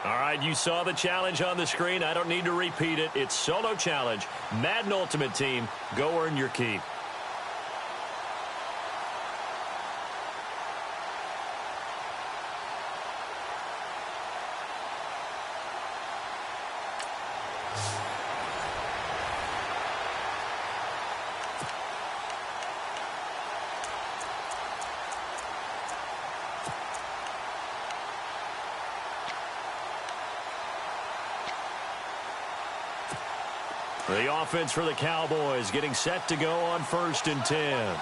All right, you saw the challenge on the screen. I don't need to repeat it. It's solo challenge. Madden Ultimate Team, go earn your keep. The offense for the Cowboys getting set to go on 1st and 10.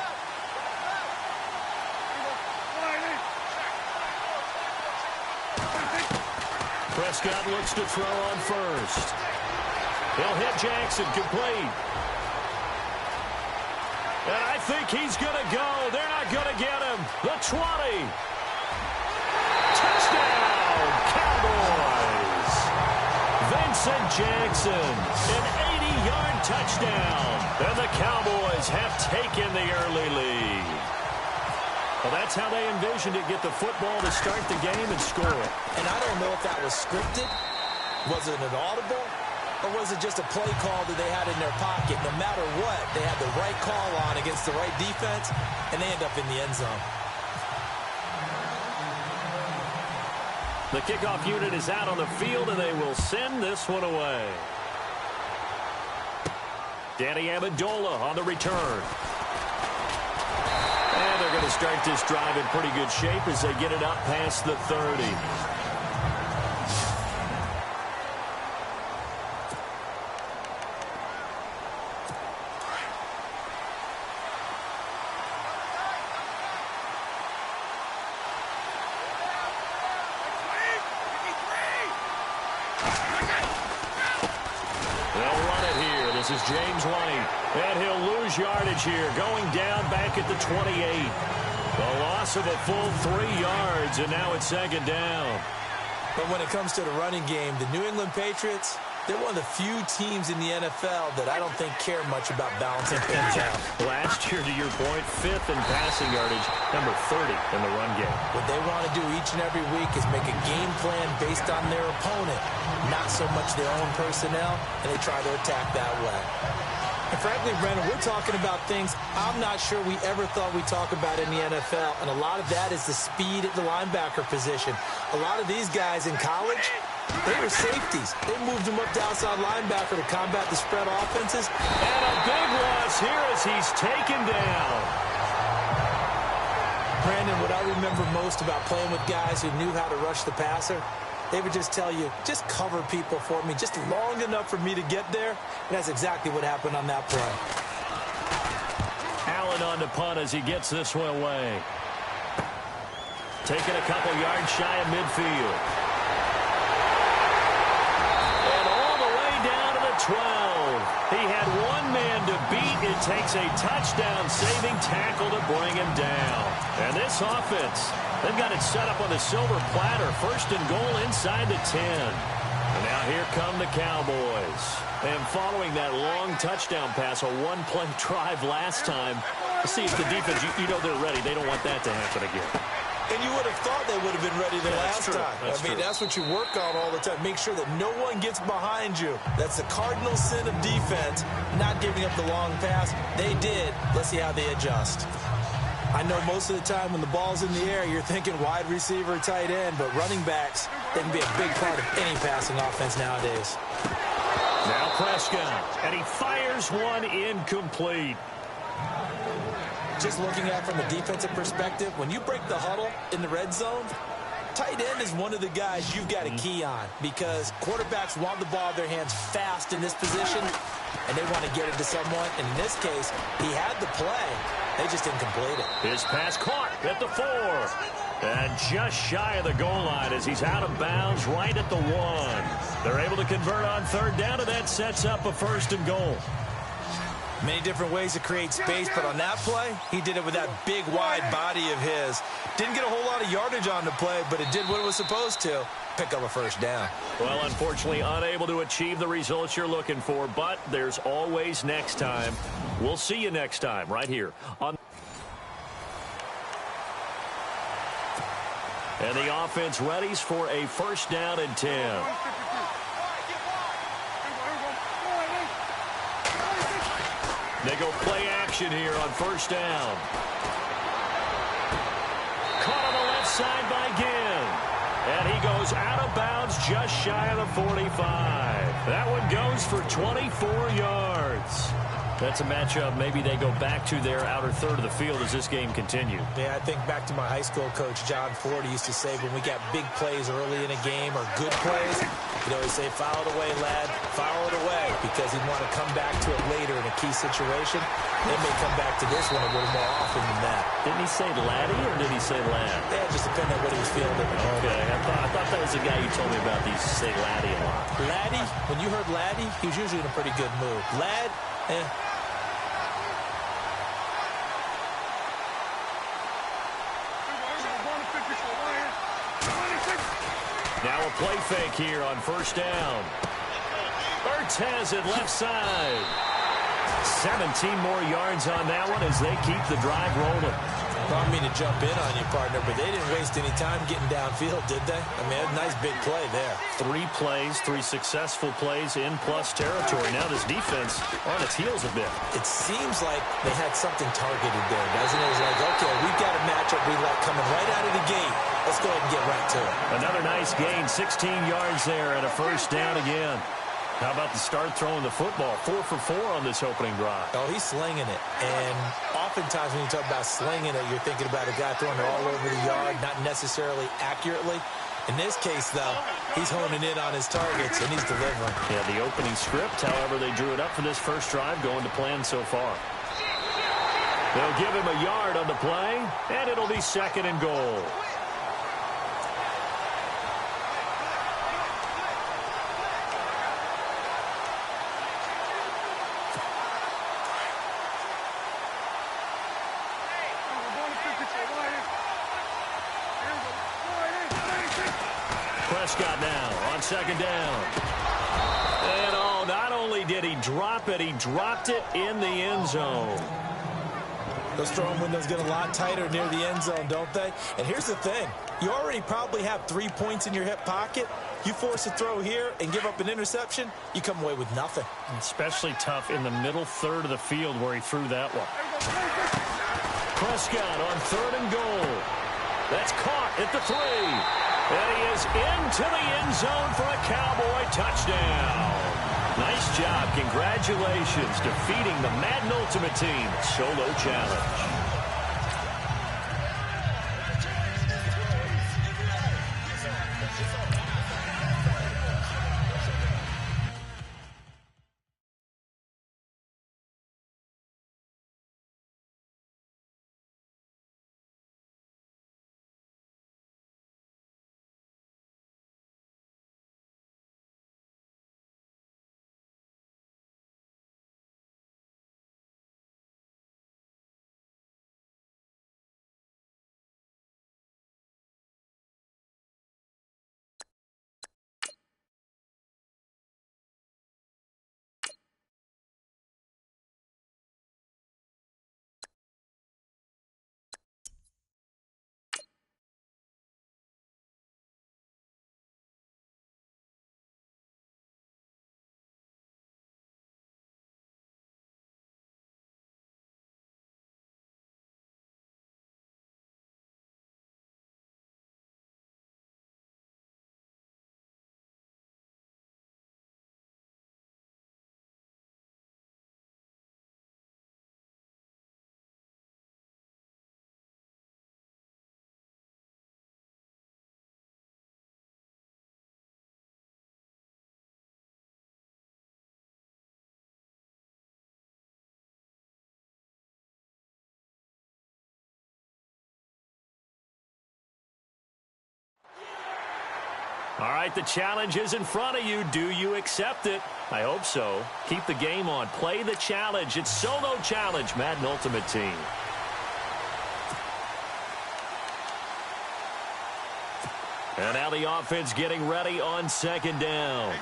Prescott looks to throw on 1st. He'll hit Jackson complete. And I think he's going to go. They're not going to get him. The 20. Touchdown, Cowboys. Vincent Jackson, an 80-yard touchdown. And the Cowboys have taken the early lead. Well, that's how they envisioned it, get the football to start the game and score. And I don't know if that was scripted. Was it an audible? Or was it just a play call that they had in their pocket? No matter what, they had the right call on against the right defense, and they end up in the end zone. The kickoff unit is out on the field, and they will send this one away. Danny Amendola on the return. And they're going to start this drive in pretty good shape as they get it up past the 30. This is James White, and he'll lose yardage here, going down back at the 28. The loss of a full 3 yards, and now it's 2nd down. But when it comes to the running game, the New England Patriots, they're one of the few teams in the NFL that I don't think care much about balancing things out. Last year, to your point, 5th in passing yardage, number 30 in the run game. What they want to do each and every week is make a game plan based on their opponent, not so much their own personnel, and they try to attack that way. And frankly, Brendan, we're talking about things I'm not sure we ever thought we'd talk about in the NFL, and a lot of that is the speed at the linebacker position. A lot of these guys in college, they were safeties. They moved them up to outside linebacker to combat the spread offenses. And a big loss here as he's taken down. Brandon, what I remember most about playing with guys who knew how to rush the passer, they would just tell you, just cover people for me, just long enough for me to get there. And that's exactly what happened on that play. Allen on the punt as he gets this one away. Taking a couple yards shy of midfield. And all the way down to the 12. He had one man to beat. It takes a touchdown-saving tackle to bring him down. And this offense, they've got it set up on the silver platter. 1st and goal inside the 10. And now here come the Cowboys. And following that long touchdown pass, a one-play drive last time, let's see if the defense, you know they're ready. They don't want that to happen again. And you would have thought they would have been ready the last time. That's what you work on all the time. Make sure that no one gets behind you. That's the cardinal sin of defense, not giving up the long pass. They did. Let's see how they adjust. I know most of the time when the ball's in the air, you're thinking wide receiver, tight end, but running backs, they can be a big part of any passing offense nowadays. Now Prescott, and he fires one incomplete. Just looking at it from a defensive perspective, when you break the huddle in the red zone, tight end is one of the guys you've got to key on because quarterbacks want the ball in their hands fast in this position, and they want to get it to someone. And in this case, he had the play. They just didn't complete it. His pass caught at the 4. And just shy of the goal line as he's out of bounds right at the 1. They're able to convert on 3rd down, and that sets up a 1st and goal. Many different ways to create space, but on that play, he did it with that big, wide body of his. Didn't get a whole lot of yardage on the play, but it did what it was supposed to, pick up a 1st down. Well, unfortunately, unable to achieve the results you're looking for, but there's always next time. We'll see you next time right here on And the offense readies for a first down and 10. They go play action here on first down. Caught on the left side by Ginn. And he goes out of bounds just shy of the 45. That one goes for 24 yards. That's a matchup maybe they go back to their outer third of the field as this game continues. Yeah, I think back to my high school coach, John Ford. He used to say when we got big plays early in a game or good plays, he'd always say, foul it away, lad, foul it away, because he'd want to come back to it later in a key situation. They may come back to this one a little more often than that. Didn't he say laddie or did he say lad? Yeah, just depending on what he was feeling at the moment. Okay, I thought that was the guy you told me about. He used to say laddie a lot. Laddie, when you heard laddie, he was usually in a pretty good mood. Lad, Now a play fake here on first down. Ertz has it left side. 17 more yards on that one as they keep the drive rolling. I don't mean to jump in on you, partner, but they didn't waste any time getting downfield, did they? I mean, a nice big play there. 3 plays, 3 successful plays in plus territory. Now this defense on its heels a bit. It seems like they had something targeted there, doesn't it? It was like, okay, we've got a matchup we like coming right out of the gate. Let's go ahead and get right to it. Another nice gain, 16 yards there and a first down again. How about the start throwing the football? 4 for 4 on this opening drive. Oh, he's slinging it. And oftentimes when you talk about slinging it, you're thinking about a guy throwing it all over the yard, not necessarily accurately. In this case, though, he's honing in on his targets, and he's delivering. Yeah, the opening script, however, they drew it up for this first drive, going to plan so far. They'll give him a yard on the play, and it'll be second and goal. Prescott now on second down. And oh, not only did he drop it, he dropped it in the end zone. Those throwing windows get a lot tighter near the end zone, don't they? And here's the thing. You already probably have 3 points in your hip pocket. You force a throw here and give up an interception, you come away with nothing. Especially tough in the middle third of the field where he threw that one. Prescott on third and goal. That's caught at the 3. And he is into the end zone for a Cowboy touchdown. Nice job. Congratulations. Defeating the Madden Ultimate Team solo challenge. All right, the challenge is in front of you. Do you accept it? I hope so. Keep the game on. Play the challenge. It's solo challenge, Madden Ultimate Team. And now the offense getting ready on second down.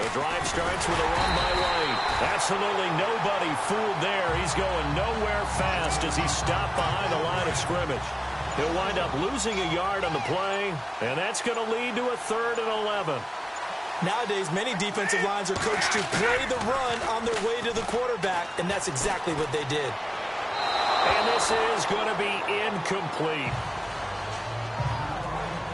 The drive starts with a run by White. Absolutely nobody fooled there. He's going nowhere fast as he's stopped behind the line of scrimmage. He'll wind up losing a yard on the play, and that's going to lead to a 3rd and 11. Nowadays, many defensive lines are coached to play the run on their way to the quarterback, and that's exactly what they did. And this is going to be incomplete.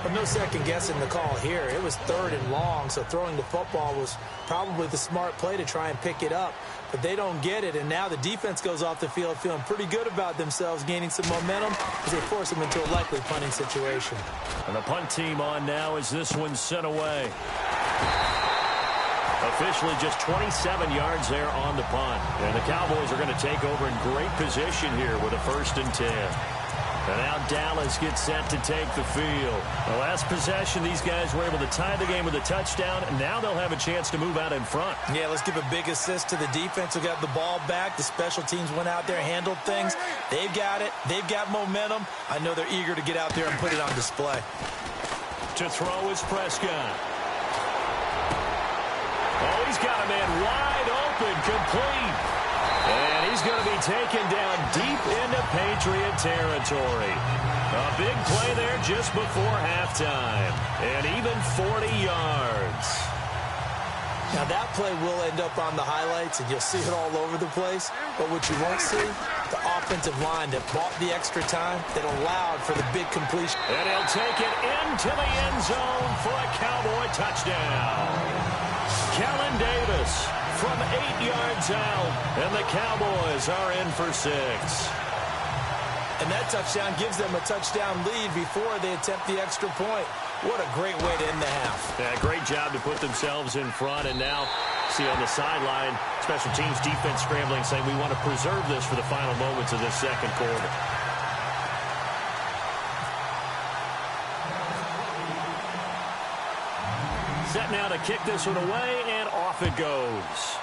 But no second guessing the call here. It was 3rd and long, so throwing the football was probably the smart play to try and pick it up. But they don't get it, and now the defense goes off the field feeling pretty good about themselves, gaining some momentum as they force them into a likely punting situation. And the punt team on now as this one's sent away. Officially just 27 yards there on the punt. And the Cowboys are going to take over in great position here with a 1st and 10. And now Dallas gets set to take the field. The last possession, these guys were able to tie the game with a touchdown, and now they'll have a chance to move out in front. Yeah, let's give a big assist to the defense who got the ball back. The special teams went out there, handled things. They've got it. They've got momentum. I know they're eager to get out there and put it on display. To throw is Prescott. Oh, he's got a man wide open, complete. And he's going to be taken down deep into Patriot territory. A big play there just before halftime. And even 40 yards. Now that play will end up on the highlights, and you'll see it all over the place. But what you won't see, the offensive line that bought the extra time, that allowed for the big completion. And he'll take it into the end zone for a Cowboy touchdown. Kellen Davis from 8 yards out, and the Cowboys are in for 6. And that touchdown gives them a touchdown lead before they attempt the extra point. What a great way to end the half. Yeah, great job to put themselves in front, and now see on the sideline, special teams defense scrambling, saying we want to preserve this for the final moments of this 2nd quarter. Set now to kick this one away, and off it goes.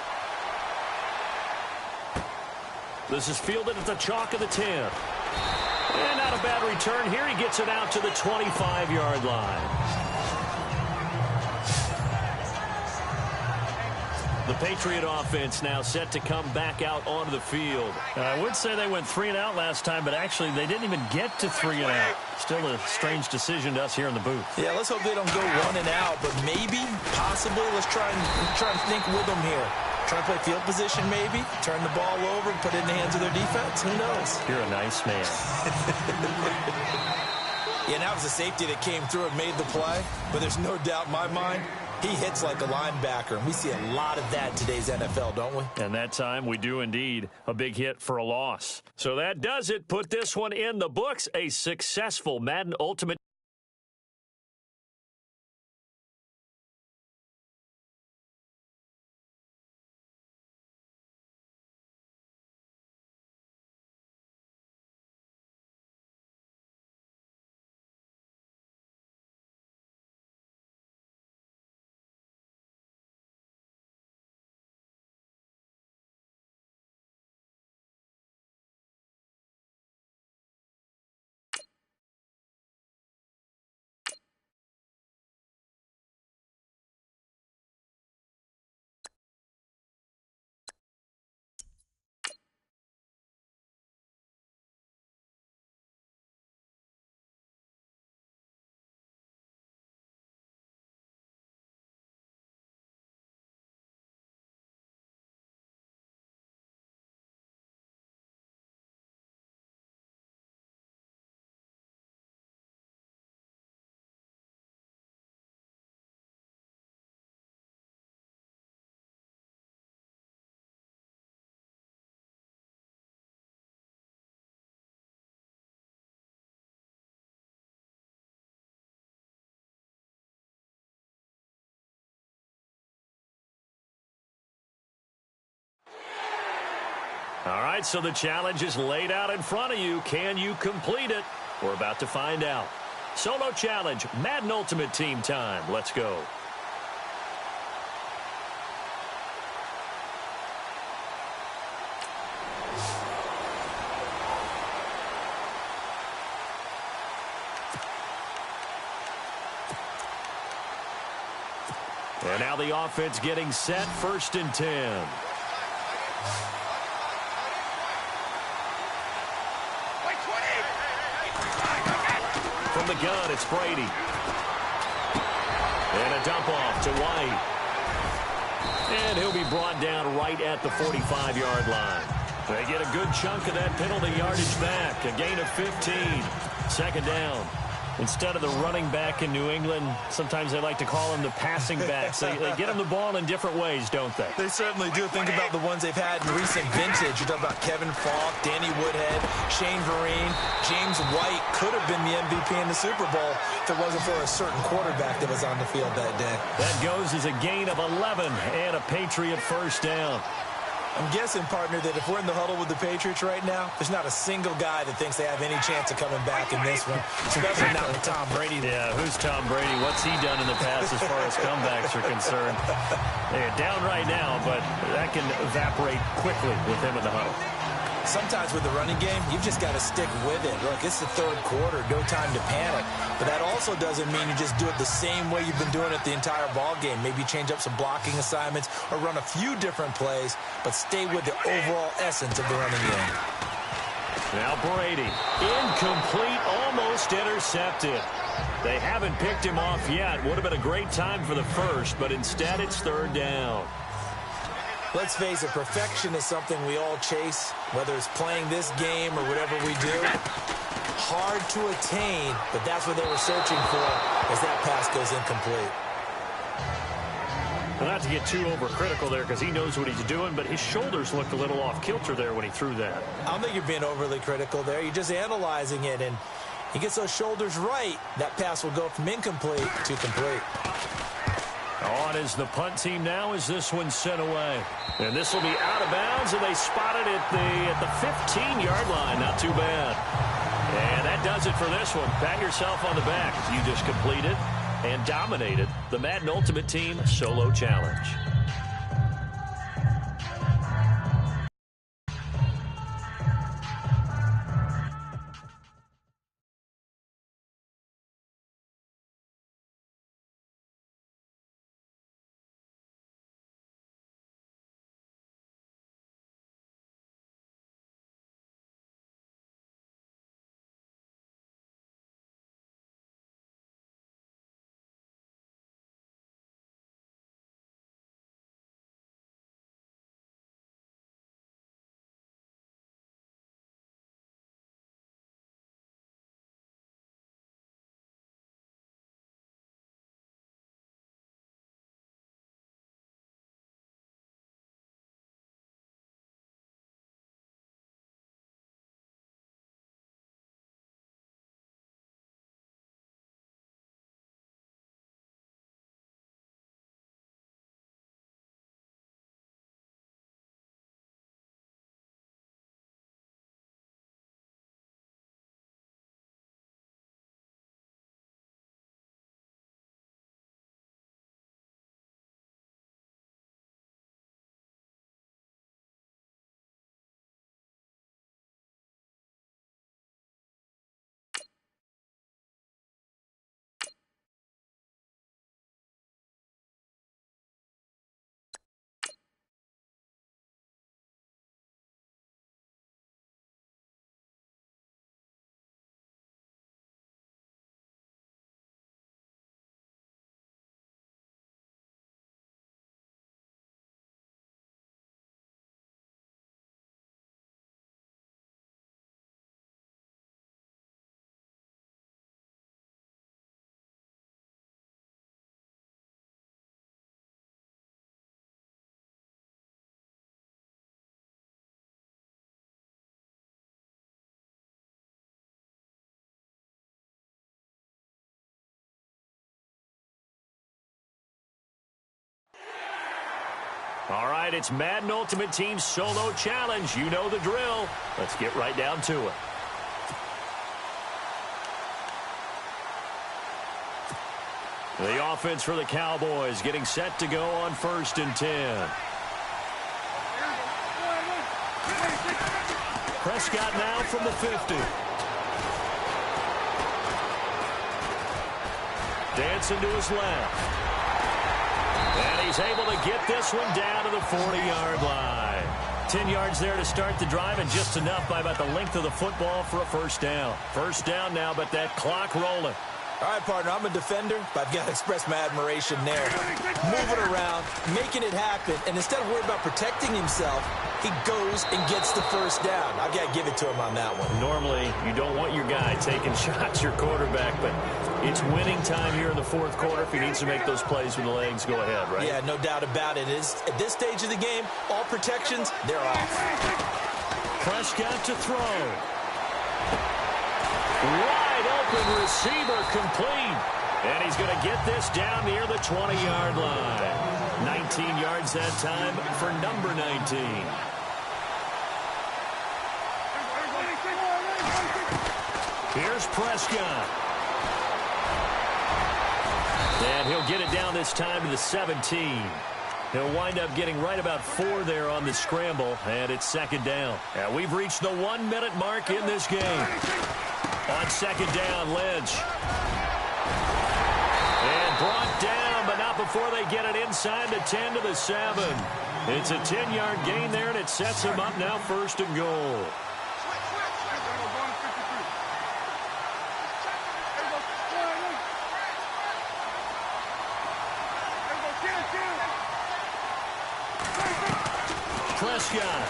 This is fielded at the chalk of the 10. And not a bad return here. He gets it out to the 25-yard line. The Patriot offense now set to come back out onto the field. I would say they went 3 and out last time, but actually they didn't even get to 3 and out. Still a strange decision to us here in the booth. Yeah, let's hope they don't go 1 and out, but maybe, possibly, let's try and think with them here. Try to play field position maybe, turn the ball over and put it in the hands of their defense. Who knows? You're a nice man. Yeah, that was a safety that came through and made the play, but there's no doubt in my mind, he hits like a linebacker, and we see a lot of that in today's NFL, don't we? And that time we do indeed. A big hit for a loss. So that does it. Put this one in the books. A successful Madden Ultimate. All right, so the challenge is laid out in front of you. Can you complete it? We're about to find out. Solo challenge, Madden Ultimate Team time. Let's go. And now the offense getting set, 1st and 10. From the gun, it's Brady. And a dump off to White. And he'll be brought down right at the 45-yard line. They get a good chunk of that penalty yardage back. A gain of 15. 2nd down. Instead of the running back in New England, sometimes they like to call them the passing backs. They get them the ball in different ways, don't they? They certainly do. Think about the ones they've had in recent vintage. You're talking about Kevin Falk, Danny Woodhead, Shane Vereen, James White could have been the MVP in the Super Bowl if it wasn't for a certain quarterback that was on the field that day. That goes as a gain of 11 and a Patriot 1st down. I'm guessing, partner, that if we're in the huddle with the Patriots right now, there's not a single guy that thinks they have any chance of coming back in this one, especially not with Tom Brady. Yeah, who's Tom Brady? What's he done in the past as far as comebacks are concerned? They're down right now, but that can evaporate quickly with him in the huddle. Sometimes with the running game, you've just got to stick with it. Look, it's the 3rd quarter, no time to panic. But that also doesn't mean you just do it the same way you've been doing it the entire ball game. Maybe change up some blocking assignments or run a few different plays, but stay with the overall essence of the running game. Now Brady, incomplete, almost intercepted. They haven't picked him off yet. Would have been a great time for the first, but instead it's 3rd down. Let's face it, perfection is something we all chase, whether it's playing this game or whatever we do. Hard to attain, but that's what they were searching for as that pass goes incomplete. Well, not to get too overcritical there because he knows what he's doing, but his shoulders looked a little off kilter there when he threw that. I don't think you're being overly critical there. You're just analyzing it, and he gets those shoulders right. That pass will go from incomplete to complete. On is the punt team now as this one's sent away. And this will be out of bounds, and they spot it at the 15-yard line. Not too bad. And that does it for this one. Pat yourself on the back. You just completed and dominated the Madden Ultimate Team Solo Challenge. All right, it's Madden Ultimate Team Solo Challenge. You know the drill. Let's get right down to it. The offense for the Cowboys getting set to go on 1st and 10. Prescott now from the 50. Dancing to his left. he's able to get this one down to the 40-yard line. 10 yards there to start the drive, and just enough by about the length of the football for a first down. First down now, but that clock rolling. All right, partner, I'm a defender, but I've got to express my admiration there. Moving around, making it happen, and instead of worrying about protecting himself, he goes and gets the first down. I've got to give it to him on that one. Normally, you don't want your guy taking shots, your quarterback, but it's winning time here in the fourth quarter. If he needs to make those plays with the legs, go ahead, right? Yeah, no doubt about it. At this stage of the game, all protections, they're off. Prescott to throw. Wide open receiver complete. And he's going to get this down near the 20-yard line. 19 yards that time for number 19. Here's Prescott. And he'll get it down this time to the 17. He'll wind up getting right about 4 there on the scramble, and it's second down. And we've reached the 1-minute mark in this game. On second down, Lynch. And brought down, but not before they get it inside the 10 to the 7. It's a 10-yard gain there, and it sets him up now first and goal. Prescott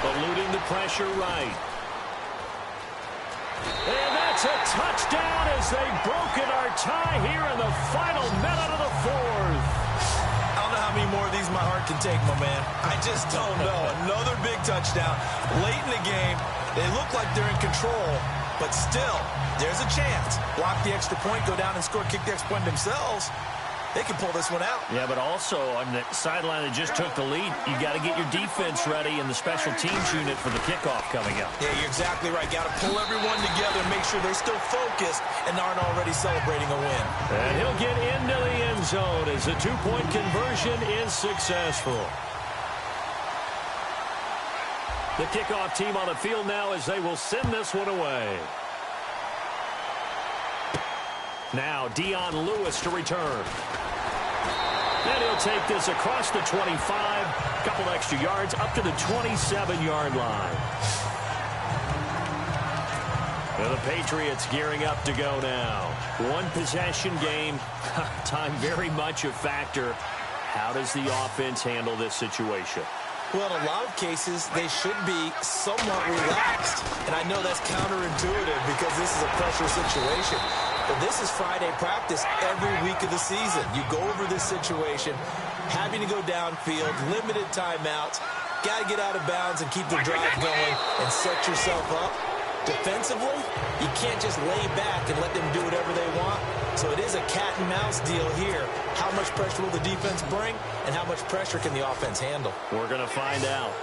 eluding the pressure right. And that's a touchdown as they've broken our tie here in the final minute of the fourth. I don't know how many more of these my heart can take, my man. I just don't know. Another big touchdown. Late in the game, they look like they're in control, but still, there's a chance. Block the extra point, go down and score, kick the extra point themselves. They can pull this one out. Yeah, but also on the sideline that just took the lead, you got to get your defense ready in the special teams unit for the kickoff coming up. Yeah, you're exactly right. Got to pull everyone together and make sure they're still focused and aren't already celebrating a win. And he'll get into the end zone as the two-point conversion is successful. The kickoff team on the field now as they will send this one away. Now Dion Lewis to return. And he'll take this across the 25, couple extra yards up to the 27-yard line. And the Patriots gearing up to go now. One possession game, time very much a factor. How does the offense handle this situation? Well, in a lot of cases, they should be somewhat relaxed. And I know that's counterintuitive because this is a pressure situation. But this is Friday practice every week of the season. You go over this situation, having to go downfield, limited timeouts, got to get out of bounds and keep the drive going and set yourself up. Defensively, you can't just lay back and let them do whatever they want. So it is a cat and mouse deal here. How much pressure will the defense bring, and how much pressure can the offense handle? We're going to find out.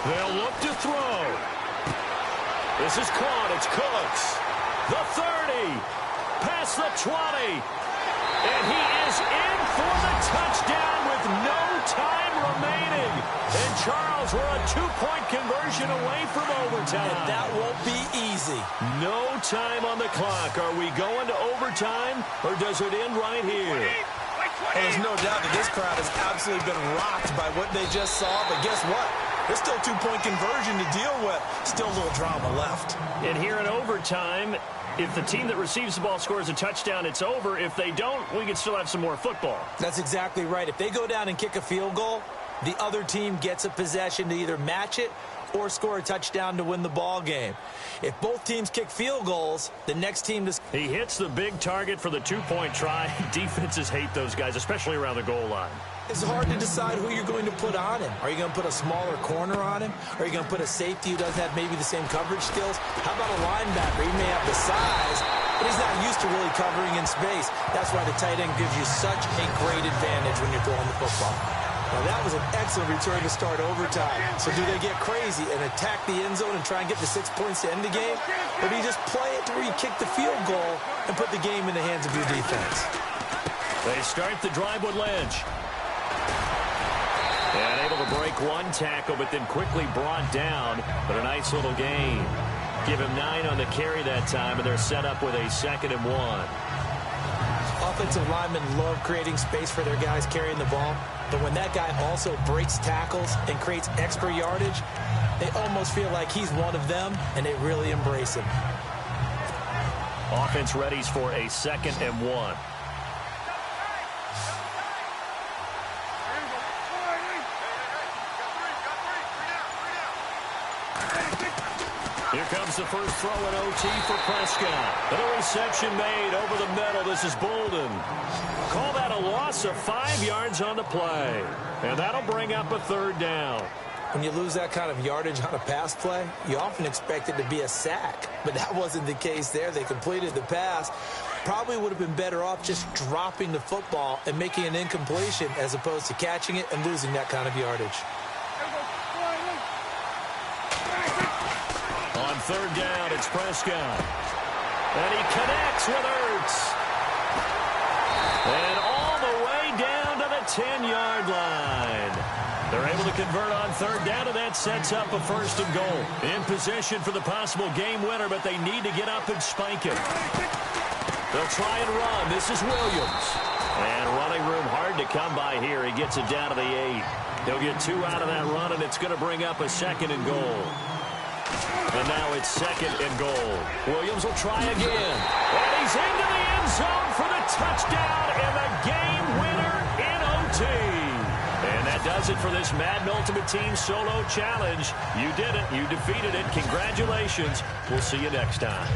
They'll look to throw. This is caught. It's Cooks. The 30. Past the 20. And he is in for the touchdown with no time remaining. And Charles, we're a two-point conversion away from overtime. And that won't be easy. No time on the clock. Are we going to overtime, or does it end right here? Well, there's no doubt that this crowd has absolutely been rocked by what they just saw. But guess what? There's still a two-point conversion to deal with. Still a little drama left. And here in overtime, if the team that receives the ball scores a touchdown, it's over. If they don't, we can still have some more football. That's exactly right. If they go down and kick a field goal, the other team gets a possession to either match it or score a touchdown to win the ball game. If both teams kick field goals, the next team... He hits the big target for the two-point try. Defenses hate those guys, especially around the goal line. It's hard to decide who you're going to put on him. Are you going to put a smaller corner on him? Are you going to put a safety who doesn't have maybe the same coverage skills? How about a linebacker? He may have the size, but he's not used to really covering in space. That's why the tight end gives you such a great advantage when you're throwing the football. Now, that was an excellent return to start overtime. So do they get crazy and attack the end zone and try and get the 6 points to end the game? Or do you just play it to where you kick the field goal and put the game in the hands of your defense? They start the drive with Lynch. And able to break one tackle, but then quickly brought down. But a nice little gain. Give him 9 on the carry that time, and they're set up with a 2nd and 1. Offensive linemen love creating space for their guys carrying the ball, but when that guy also breaks tackles and creates extra yardage, they almost feel like he's one of them, and they really embrace him. Offense readies for a 2nd and 1. Here comes the first throw in OT for Prescott. And a reception made over the middle. This is Bolden. Call that a loss of 5 yards on the play. And that'll bring up a 3rd down. When you lose that kind of yardage on a pass play, you often expect it to be a sack. But that wasn't the case there. They completed the pass. Probably would have been better off just dropping the football and making an incompletion as opposed to catching it and losing that kind of yardage. On 3rd down, it's Prescott. And he connects with Ertz. And all the way down to the 10-yard line. They're able to convert on 3rd down, and that sets up a 1st and goal. In position for the possible game winner, but they need to get up and spike it. They'll try and run. This is Williams. And running room hard to come by here. He gets it down to the 8. He'll get 2 out of that run, and it's going to bring up a 2nd and goal. And now it's 2nd and goal. Williams will try again. And he's into the end zone for the touchdown and the game winner in OT. And that does it for this Madden Ultimate Team Solo Challenge. You did it. You defeated it. Congratulations. We'll see you next time.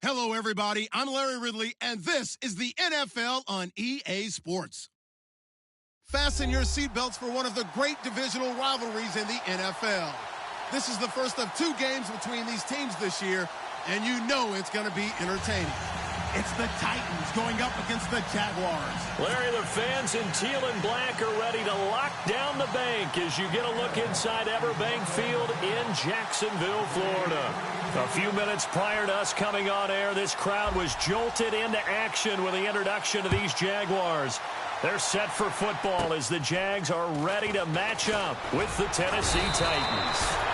Hello, everybody. I'm Larry Ridley, and this is the NFL on EA Sports. Fasten your seatbelts for one of the great divisional rivalries in the NFL. This is the first of 2 games between these teams this year, and you know it's going to be entertaining. It's the Titans going up against the Jaguars. Larry, the fans in teal and black are ready to lock down the bank as you get a look inside Everbank Field in Jacksonville, Florida. A few minutes prior to us coming on air, this crowd was jolted into action with the introduction of these Jaguars. They're set for football as the Jags are ready to match up with the Tennessee Titans.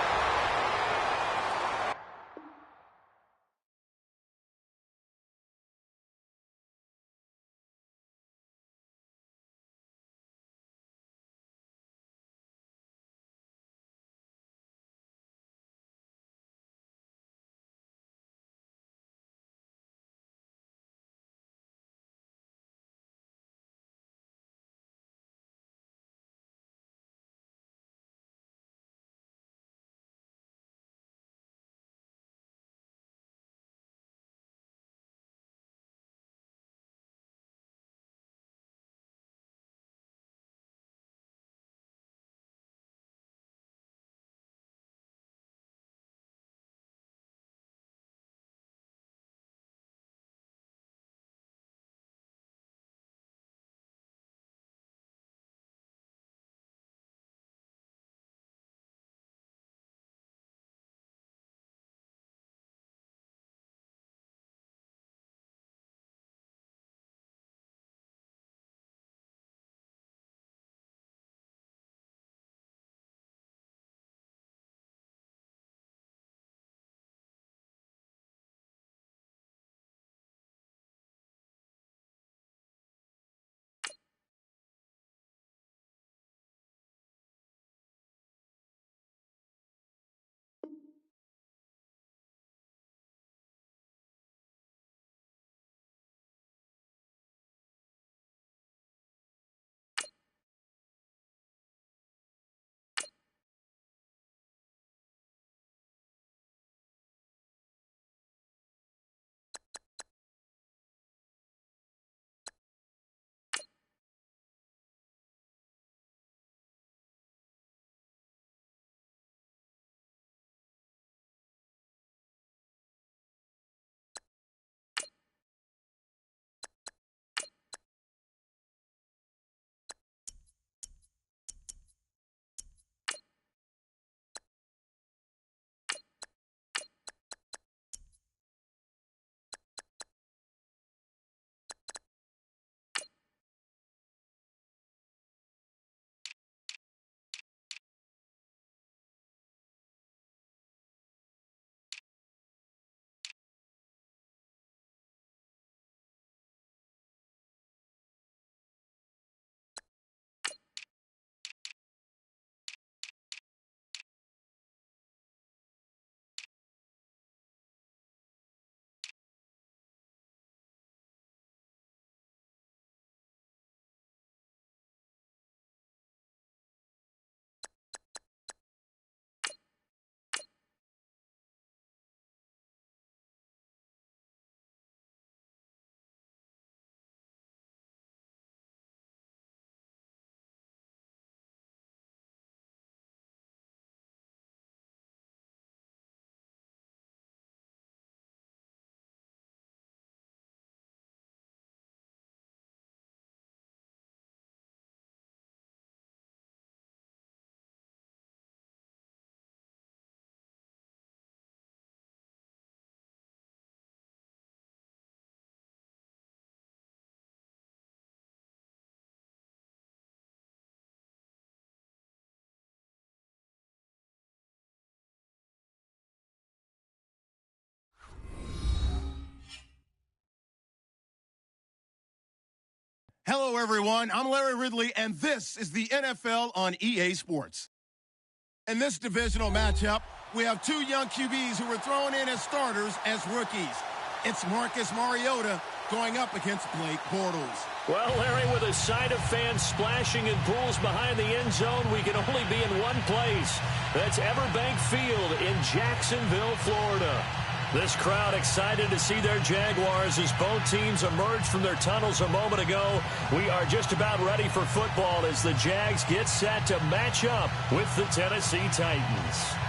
Hello, everyone. I'm Larry Ridley, and this is the NFL on EA Sports. In this divisional matchup, we have 2 young QBs who were thrown in as starters as rookies. It's Marcus Mariota going up against Blake Bortles. Well, Larry, with a sight of fans splashing in pools behind the end zone, we can only be in one place. That's Everbank Field in Jacksonville, Florida. This crowd excited to see their Jaguars as both teams emerged from their tunnels a moment ago. We are just about ready for football as the Jags get set to match up with the Tennessee Titans.